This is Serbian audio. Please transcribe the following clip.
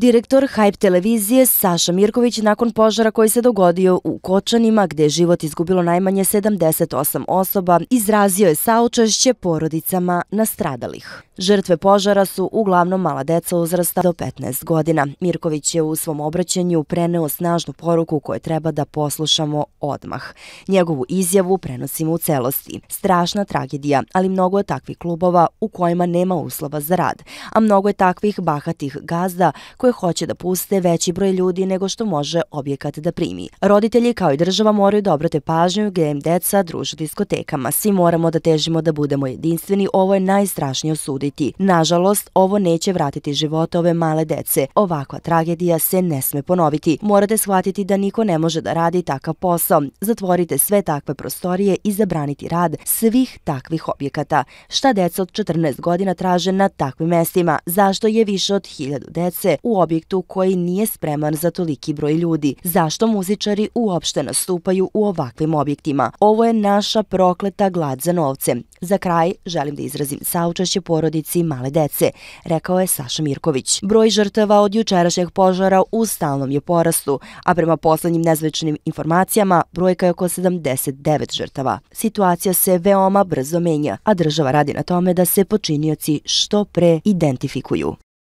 Direktor Hype televizije Saša Mirković nakon požara koji se dogodio u Kočanima, gde je život izgubilo najmanje 78 osoba, izrazio je saučešće porodicama nastradalih. Žrtve požara su uglavnom mala deca uzrasta do 15 godina. Mirković je u svom obraćanju preneo snažnu poruku koju treba da poslušamo odmah. Njegovu izjavu prenosimo u celosti. Strašna tragedija, ali mnogo je takvih klubova u kojima nema uslova za rad, a mnogo je takvih bahatih gazda koje hoće da puste veći broj ljudi nego što može objekat da primi. Roditelji kao i država moraju da obrate pažnju gde im deca druže diskotekama. Svi moramo da težimo da budemo jedinstveni, ovo je najstrašnije osuditi. Nažalost, ovo neće vratiti živote ove male dece. Ovakva tragedija se ne sme ponoviti. Morate shvatiti da niko ne može da radi takav posao. Zatvorite sve takve prostorije i zabraniti rad svih takvih objekata. Šta deca od 14 godina traže na takvim mestima? Zašto je više od 1000 dece u objektu koji nije spreman za toliki broj ljudi? Zašto muzičari uopšte nastupaju u ovakvim objektima? Ovo je naša prokleta glad za novce. Za kraj želim da izrazim saučešće porodici male dece, rekao je Saša Mirković. Broj žrtava od jučerašnjeg požara u stalnom je porastu, a prema poslednjim nezvaničnim informacijama brojka je oko 79 žrtava. Situacija se veoma brzo menja, a država radi na tome da se počinioci što pre identifikuju.